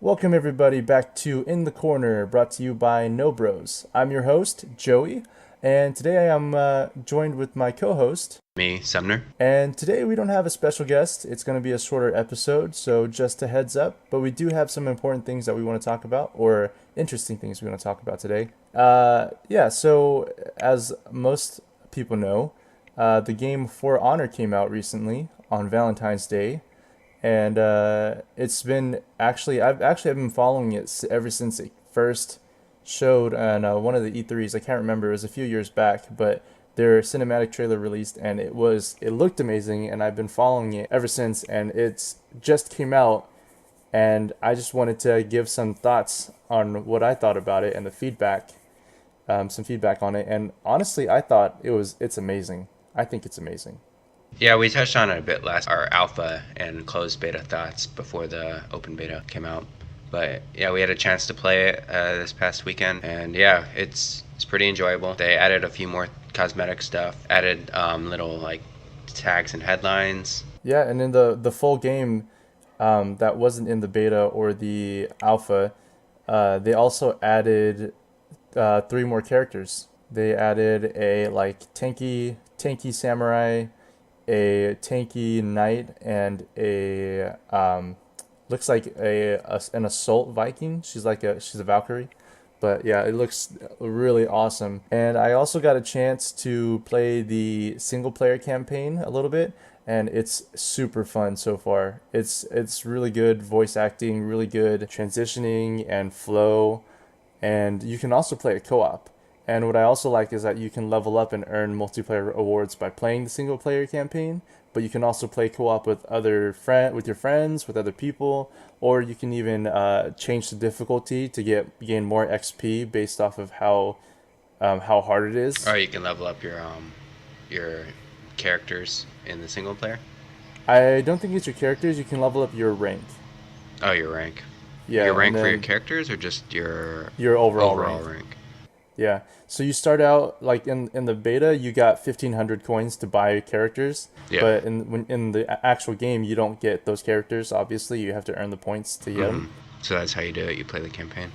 Welcome everybody back to In the Corner, brought to you by No Bros. I'm your host, Joey, and today I am joined with my co-host. Me, Sumner. And today we don't have a special guest. It's going to be a shorter episode, so just a heads up. But we do have some important things that we want to talk about, or interesting things we want to talk about today. So as most people know, the game For Honor came out recently on Valentine's Day, and it's been I've been following it ever since it first showed on one of the E3s. I can't remember. It was a few years back, but their cinematic trailer released, and it looked amazing, and I've been following it ever since. And it's just came out, and I just wanted to give some thoughts on what I thought about it and the feedback, some feedback on it. And honestly, it's amazing. I think it's amazing. Yeah, we touched on it a bit last our alpha and closed beta thoughts before the open beta came out. But yeah, we had a chance to play it this past weekend, and yeah, it's pretty enjoyable. They added a few more cosmetic stuff, added little like tags and headlines. Yeah, and in the full game, that wasn't in the beta or the alpha, they also added three more characters. They added a like tanky samurai, a tanky knight, and a looks like an assault Viking. She's a Valkyrie. But yeah, it looks really awesome. And I also got a chance to play the single player campaign a little bit, and it's super fun so far. It's really good voice acting, really good transitioning and flow, and you can also play a co-op. And what I also like is that you can level up and earn multiplayer awards by playing the single player campaign, but you can also play co-op with with your friends, with other people, or you can even change the difficulty to gain more XP based off of how hard it is. Or you can level up your characters in the single player. I don't think it's your characters. You can level up your rank. Oh, your rank. Yeah, Your and rank for your then characters or just your your overall overall rank. rank? Yeah. So you start out like in the beta, you got 1,500 coins to buy characters, Yeah. but in the actual game, you don't get those characters. Obviously, you have to earn the points to get them. So that's how you do it. You play the campaign.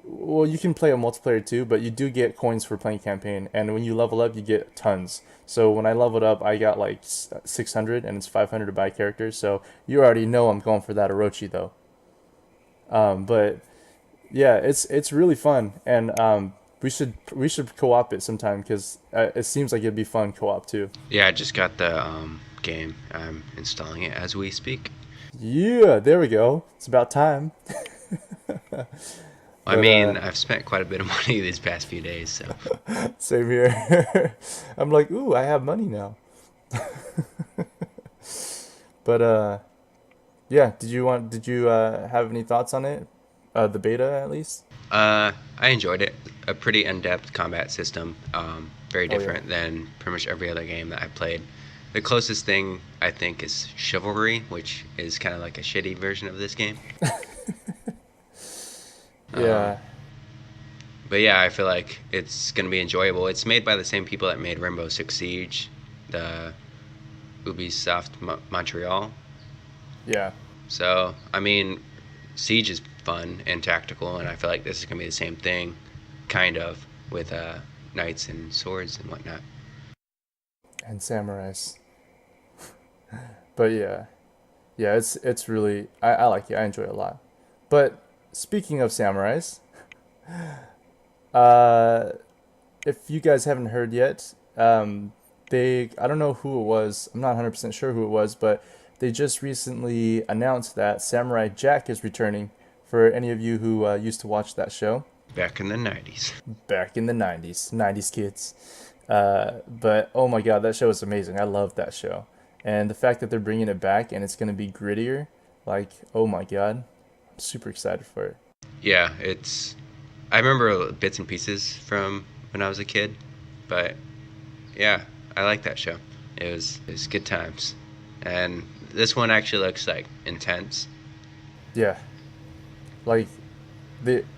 Well, you can play a multiplayer too, but you do get coins for playing campaign, and when you level up, you get tons. So when I leveled up, I got like 600, and it's 500 to buy characters. So you already know I'm going for that Orochi though. But yeah, it's really fun, and we should co-op it sometime because it seems like it'd be fun co-op too. Yeah, I just got the game. I'm installing it as we speak. Yeah, there we go. It's about time. I But mean, I've spent quite a bit of money these past few days, so same here. I'm like, ooh, I have money now. But yeah. Did you have any thoughts on it? The beta at least. I enjoyed it. A pretty in-depth combat system. Very Oh yeah. different than pretty much every other game that I played. The closest thing I think is Chivalry, which is kind of like a shitty version of this game. Um, Yeah. but yeah, I feel like it's gonna be enjoyable. It's made by the same people that made Rainbow Six Siege, the Ubisoft Montreal. Yeah. So I mean, Siege is fun and tactical, and I feel like this is gonna be the same thing, kind of, with knights and swords and whatnot. And samurais. But yeah. Yeah, it's really I like it. I enjoy it a lot. But speaking of samurais, uh if you guys haven't heard yet, they I don't know who it was. I'm not 100% sure who it was, but they just recently announced that Samurai Jack is returning. For any of you who used to watch that show Back in the 90s. back in the 90s kids. But oh my god, that show is amazing. I love that show. And the fact that they're bringing it back and it's going to be grittier, like, oh my god, I'm super excited for it. Yeah, I remember bits and pieces from when I was a kid, but yeah, I like that show. It was good times, and this one actually looks like intense. Yeah, like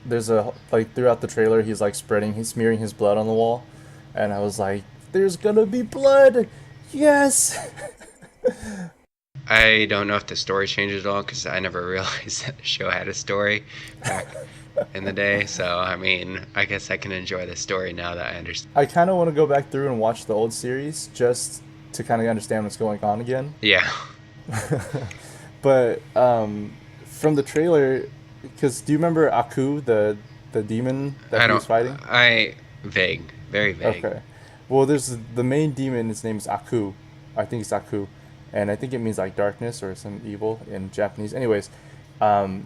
there's a like throughout the trailer he's like he's smearing his blood on the wall, and I was like, there's gonna be blood. Yes. I don't know if the story changes at all because I never realized that the show had a story back in the day. So, I mean, I guess I can enjoy the story now that I understand. I kind of want to go back through and watch the old series just to kind of understand what's going on again. Yeah, But from the trailer, because do you remember Aku, the demon that I he was don't. fighting? Vague, very vague. Okay. Well, there's the main demon. His name is Aku. I think it's Aku, and I think it means like darkness or some evil in Japanese. Anyways,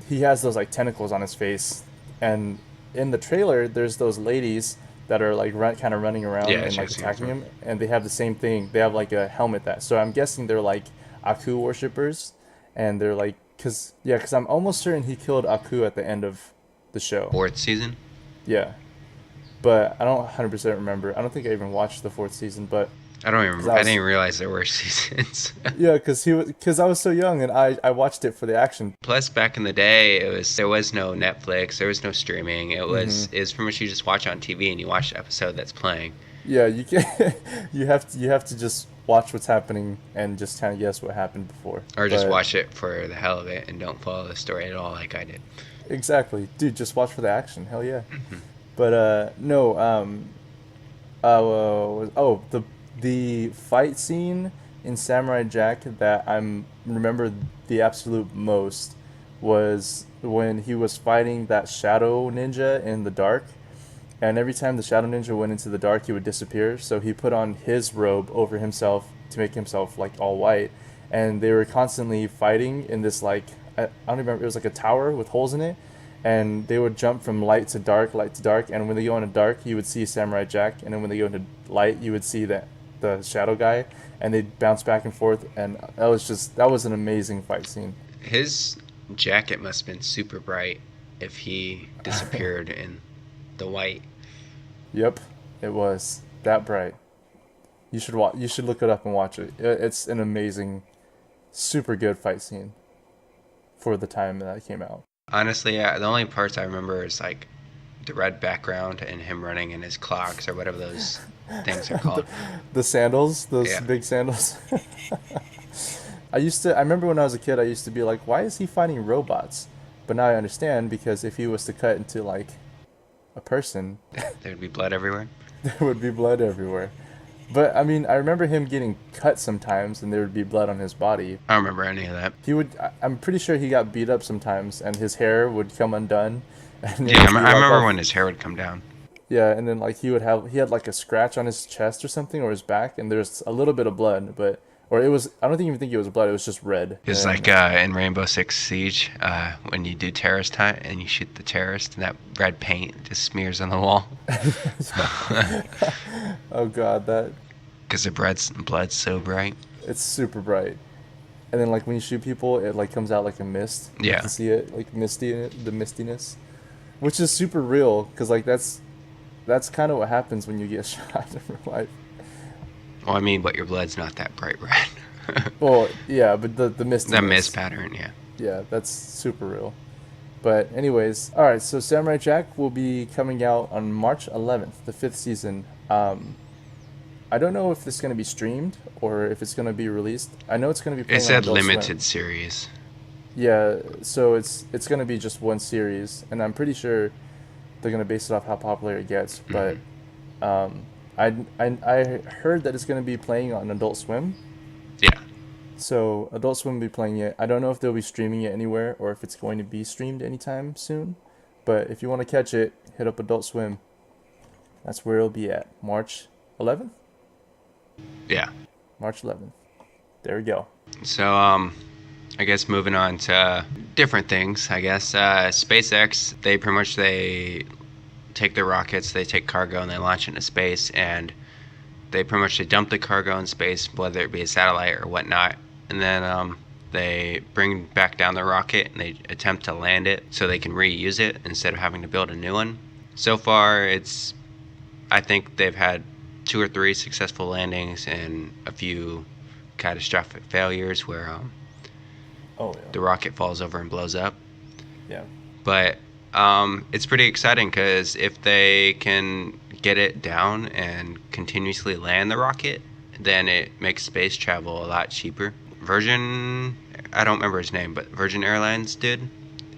he has those like tentacles on his face, and in the trailer, there's those ladies that are like kind of running around Yeah, and like chasing him attacking from. him, and they have the same thing. They have like a helmet that. So I'm guessing they're like Aku worshippers, and they're like, cause I'm almost certain he killed Aku at the end of the show. Fourth season. Yeah, but I don't 100% remember. I don't think I even watched the fourth season, but I don't because even. I didn't realize there were seasons. yeah, because I was so young and I watched it for the action. Plus, back in the day, there was no Netflix, there was no streaming. Hmm. It was pretty much you just watch on TV and you watch the episode that's playing, Yeah, you can you have to just watch what's happening and just kind of guess what happened before. or just But watch it for the hell of it and don't follow the story at all, like I did. exactly, dude, just watch for the action. Hell yeah. But no, oh, the fight scene in Samurai Jack that I'm remember the absolute most was when he was fighting that shadow ninja in the dark, and every time the shadow ninja went into the dark, he would disappear. So he put on his robe over himself to make himself like all white, and they were constantly fighting in this like I don't remember. It was like a tower with holes in it, and they would jump from light to dark. And when they go into dark, you would see Samurai Jack, and then when they go into light, you would see the shadow guy, and they'd bounce back and forth. And that was an amazing fight scene. His jacket must have been super bright if he disappeared in the white. Yep, it was that bright. You should watch. You should look it up and watch it. It's an amazing, super good fight scene for the time that it came out. Honestly, yeah, the only parts I remember is like the red background and him running in his clogs or whatever those things are the, called. the sandals, those Yeah. big sandals. I remember when I was a kid, I used to be like, why is he fighting robots? But now I understand because if he was to cut into like a person, There'd be blood everywhere. there would be blood everywhere. But I mean, I remember him getting cut sometimes, and there would be blood on his body. I don't remember any of that. I'm pretty sure he got beat up sometimes, and his hair would come undone, and it Yeah, would be I like remember all, when his hair would come down. yeah, and then like he had like a scratch on his chest or something or his back, and there's a little bit of blood, but or it was I don't even think it was blood, it was just red. It's like And in Rainbow Six Siege, when you do terrorist hunt and you shoot the terrorist, and that red paint just smears on the wall oh god, that because the blood's so bright. it's super bright. And then like when you shoot people, it like comes out like a mist. You Yeah. can see it like misty in it, the mistiness, which is super real because like that's kind of what happens when you get shot in real life. Well, I mean, but your blood's not that bright red. Well, yeah, but the mistiness. The mist pattern, yeah. Yeah, that's super real. But anyways, all right. So Samurai Jack will be coming out on March 11th, the fifth season. I don't know if it's going to be streamed or if it's going to be released. I know it's going to be It playing on said Adult Swim. limited series. Yeah, so it's going to be just one series, and I'm pretty sure they're going to base it off how popular it gets. But I heard that it's going to be playing on Adult Swim. Yeah. So Adult Swim will be playing it. I don't know if they'll be streaming it anywhere or if it's going to be streamed anytime soon. But if you want to catch it, hit up Adult Swim. That's where it'll be at. March 11th? Yeah. March 11th. There we go. So, I guess moving on to different things, I guess. SpaceX, they take their rockets, they take cargo, and they launch into space, and they dump the cargo in space, whether it be a satellite or whatnot, and then they bring back down the rocket, and they attempt to land it so they can reuse it instead of having to build a new one. So far, I think they've had 2 or 3 successful landings and a few catastrophic failures where Oh, the rocket falls over and blows up. yeah. But it's pretty exciting because if they can get it down and continuously land the rocket, then it makes space travel a lot cheaper Virgin. I don't remember his name, but Virgin Airlines did.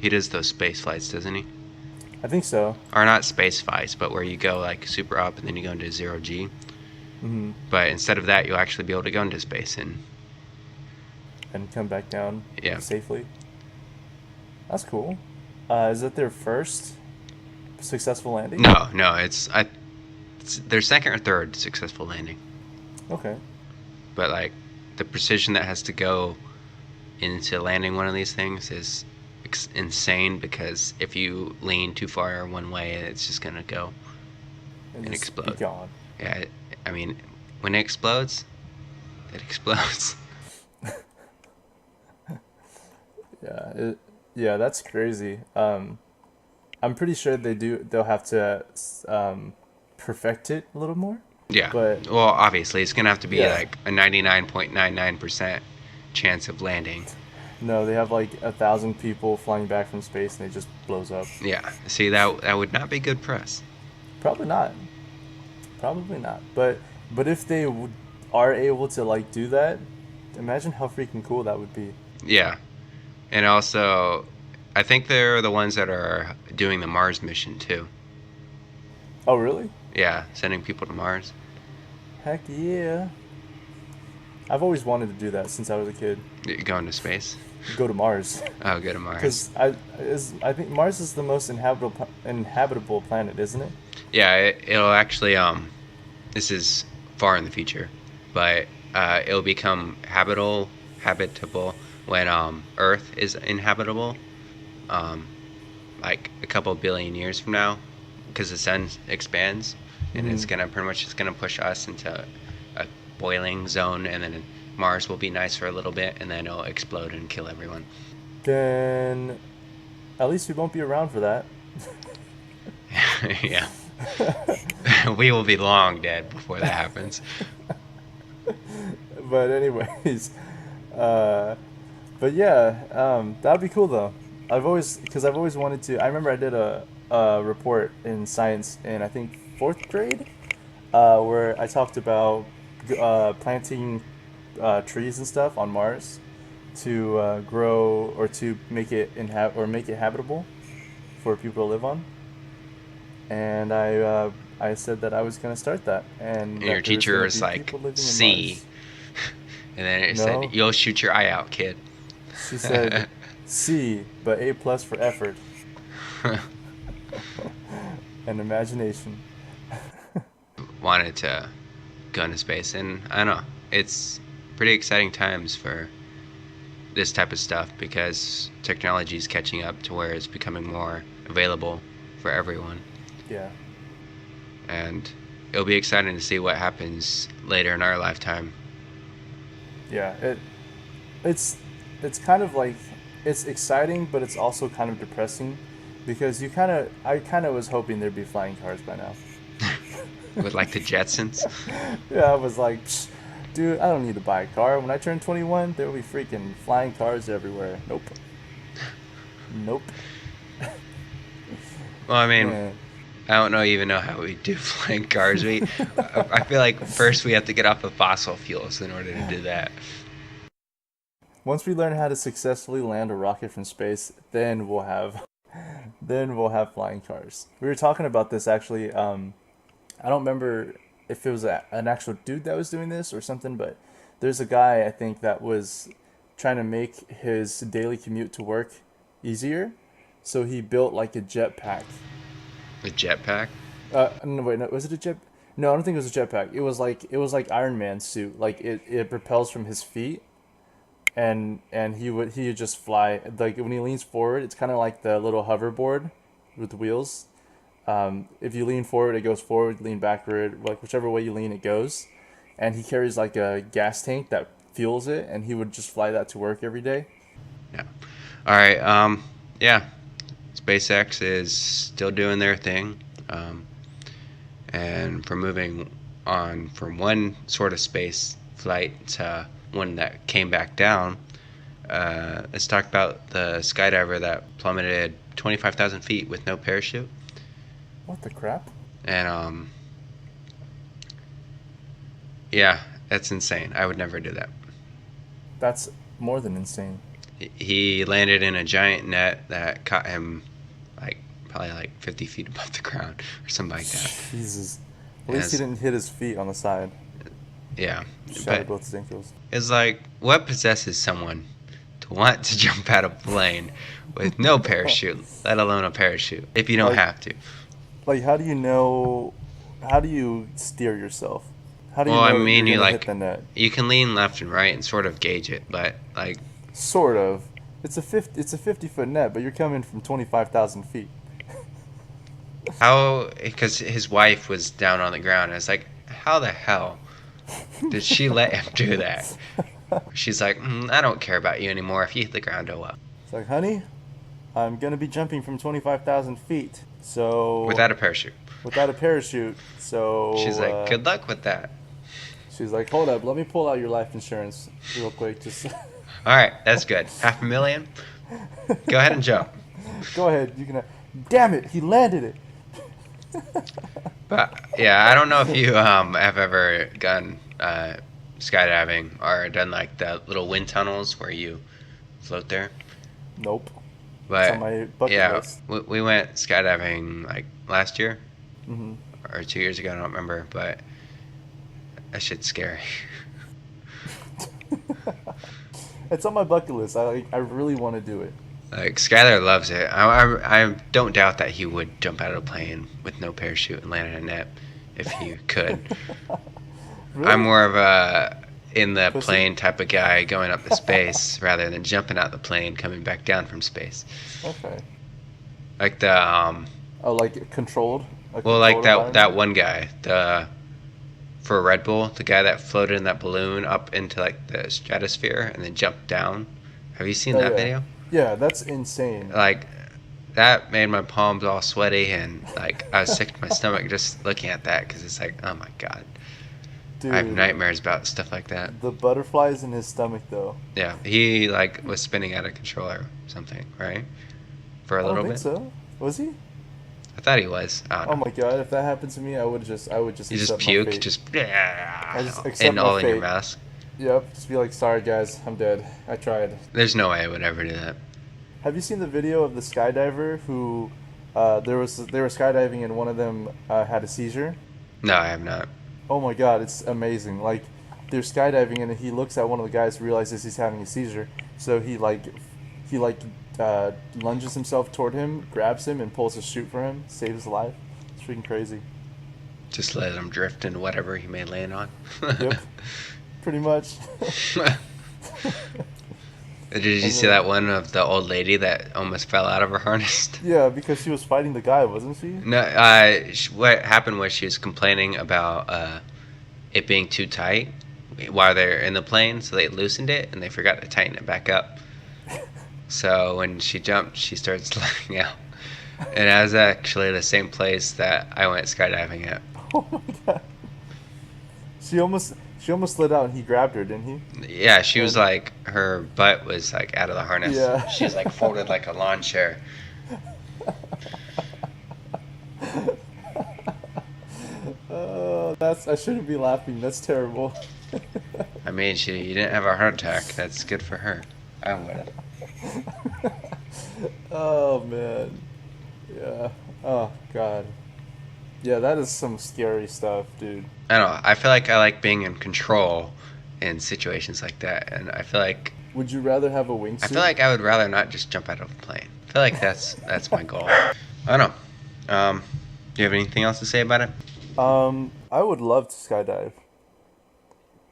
He does those space flights, doesn't he? I think so. Or not space flights, but where you go like super up and then you go into 0G. Hmm. But instead of that, you'll actually be able to go into space And come back down yeah. safely. That's cool. Is that their first successful landing? No, it's their second or third successful landing. Okay. But like the precision that has to go into landing one of these things is insane because if you lean too far one way, it's just gonna go And and just be explode. gone. Yeah, I mean, when it explodes, it explodes. Yeah. Yeah, that's crazy. I'm pretty sure they'll have to perfect it a little more. Yeah. But Well, obviously, it's gonna have to be yeah. like a 99.99% chance of landing. No, they have like 1,000 people flying back from space and it just blows up. Yeah. See, that would not be good press. Probably not. Probably not. But if they are able to like do that, imagine how freaking cool that would be. Yeah. And also, I think they're the ones that are doing the Mars mission too. Oh, really? Yeah, sending people to Mars. Heck yeah. I've always wanted to do that since I was a kid. Going to space. Go to Mars. Oh, go to Mars. Because I think Mars is the most inhabitable planet, isn't it? Yeah, it'll actually this is far in the future, but it'll become habitable when Earth is inhabitable, um, like a couple billion years from now, because the sun expands, and it's Hmm. gonna pretty much just gonna push us into a boiling zone, and then Mars will be nice for a little bit, and then it'll explode and kill everyone. Then at least we won't be around for that. Yeah, we will be long dead before that happens. But anyways, uh, but yeah, that'd be cool though. I've always wanted to. I remember I did a report in science in I think fourth grade, where I talked about planting trees and stuff on Mars to grow or to make it habitable for people to live on. And I said that I was gonna start that, and And your that there's teacher gonna was be like, people living in C. Mars. And then it said, No, "You'll shoot your eye out, kid." she said C, but A plus for effort and imagination. Wanted to go into space, and I don't know. It's pretty exciting times for this type of stuff because technology is catching up to where it's becoming more available for everyone, Yeah, and it'll be exciting to see what happens later in our lifetime. yeah. It's it's kind of like it's exciting, but it's also kind of depressing because I kind of was hoping there'd be flying cars by now. With like the Jetsons. Yeah, I was like, "Psh, dude, I don't need to buy a car. When I turn 21, there will be freaking flying cars everywhere." Nope. Nope. Well, I mean, Man. I don't even know how we do flying cars. I feel like first we have to get off of fossil fuels in order to do that. Once we learn how to successfully land a rocket from space, then we'll have flying cars. We were talking about this actually. I don't remember if it was an actual dude that was doing this or something, but there's a guy I think that was trying to make his daily commute to work easier. So he built like a jetpack. The jetpack. No, wait, no, was it a jet? No, I don't think it was a jetpack. It was like Iron Man's suit. Like it propels from his feet, and he would just fly. Like when he leans forward, it's kind of like the little hoverboard with the wheels. If you lean forward, it goes forward. Lean backward, like whichever way you lean, it goes. And he carries like a gas tank that fuels it, and he would just fly that to work every day. Yeah. All right. Yeah. SpaceX is still doing their thing, and for moving on from one sort of space flight to one that came back down. Let's talk about the skydiver that plummeted 25,000 feet with no parachute. What the crap? And yeah, that's insane. I would never do that. That's more than insane. He landed in a giant net that caught him like probably like 50 feet above the ground or something like that. Jesus. At And least he didn't hit his feet on the side. yeah, Shattered but both his ankles. it's like, what possesses someone to want to jump out of a plane with no parachute, let alone a parachute, if you don't Like, have to? like, how do you know? How do you steer yourself? How do you Well, I know that mean, you're you gonna hit like the net? you can lean left and right and sort of gauge it, but like Sort of. It's a 50-foot net, but you're coming from 25,000 feet. how? Because his wife was down on the ground, and it's like, how the hell did she let him do that? She's like, I don't care about you anymore. If you hit the ground, oh well. It's like, honey, I'm gonna be jumping from 25,000 feet, so Without a parachute. without a parachute. She's So like, good luck with that. she's like, hold up, let me pull out your life insurance real quick. Just All right, that's good. $500,000. Go ahead and jump. go ahead. You can. Damn it! He landed it. But yeah, I don't know if you have ever gone skydiving or done like the little wind tunnels where you float there. Nope. It's on But my bucket yeah, list. we went skydiving like last year Hmm. or 2 years ago. I don't remember, but that shit's scary. It's on my bucket list. I really want to do it. Like Skylar loves it. I don't doubt that he would jump out of a plane with no parachute and land in a net if he could. Really? I'm more of a in the Pussy? plane type of guy going up to space rather than jumping out the plane coming back down from space. Okay. Like the Oh, like controlled. A well, like controlled that environment? one guy, the for Red Bull, the guy that floated in that balloon up into like the stratosphere and then jumped down. Have you seen Oh, that yeah. video? Yeah, that's insane. Like that made my palms all sweaty and like I was sick to my stomach just looking at that because it's like, oh my god, I have Dude, nightmares about stuff like that. the butterflies in his stomach, though. Yeah, he like was spinning out of control or something, right? For a I don't little think bit. so. Was he? I thought he was. I Oh don't know. my god! If that happened to me, I would just You just accept my puke, fate. just just accept and my all in your fate. mask. Yep. Just be like, sorry guys, I'm dead. I tried. There's no way I would ever do that. Have you seen the video of the skydiver who, they were skydiving and one of them had a seizure? No, I have not. Oh my god, it's amazing. Like, they're skydiving and he looks at one of the guys, realizes he's having a seizure, so he lunges himself toward him, grabs him, and pulls a chute for him, saves his life. It's freaking crazy. Just let him drift into whatever he may land on. Yep, pretty much. Did you And see then- that one of the old lady that almost fell out of her harness? Yeah, because she was fighting the guy, wasn't she? No, what happened was she was complaining about it being too tight while they're in the plane, so they loosened it and they forgot to tighten it back up. So when she jumped, she started sliding out. And that was actually the same place that I went skydiving at. Oh my god. She almost slid out and he grabbed her, didn't he? Yeah, she was like, her butt was like out of the harness. Yeah. She was like folded like a lawn chair. I shouldn't be laughing. That's terrible. I mean, you didn't have a heart attack. That's good for her. I would have. Oh man. Yeah. Oh god. Yeah, that is some scary stuff, dude. I don't know. I feel like I like being in control in situations like that, and I feel like Would you rather have a wingsuit? I feel like I would rather not just jump out of a plane. I feel like that's my goal. I don't know. Do you have anything else to say about it? I would love to skydive,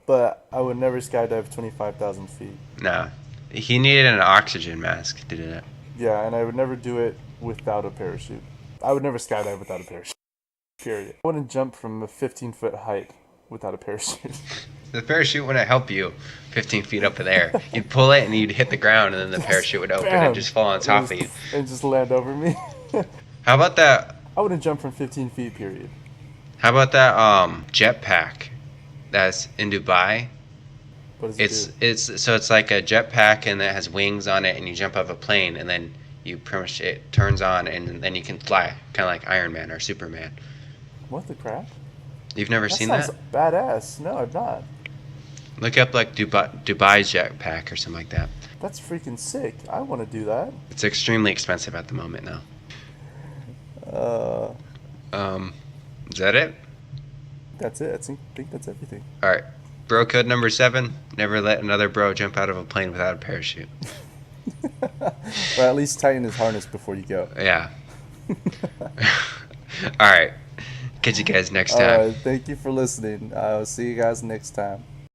but I would never skydive 25,000 feet. No. He needed an oxygen mask to do that. Yeah, and I would never do it without a parachute. I would never skydive without a parachute. Period. I wouldn't jump from a 15-foot height without a parachute. The parachute wouldn't help you 15 feet up in the air. You'd pull it and you'd hit the ground, and then the parachute would open Bam! and just fall on top of you. And just land over me. How about that? I wouldn't jump from 15 feet, period. How about that jetpack that's in Dubai? What does it do? It's like a jetpack and it has wings on it, and you jump off a plane, and then you pretty much it turns on, and then you can fly, kind of like Iron Man or Superman. What the crap? You've never That seen sounds that? badass. No, I've not. Look up like Dubai jetpack or something like that. That's freaking sick. I want to do that. It's extremely expensive at the moment now. Uh, Is that it? that's it. I think that's everything. All right. Bro code number 7: never let another bro jump out of a plane without a parachute. Or at least tighten his harness before you go. Yeah. All right. Catch you guys next time. Thank you for listening. I'll see you guys next time.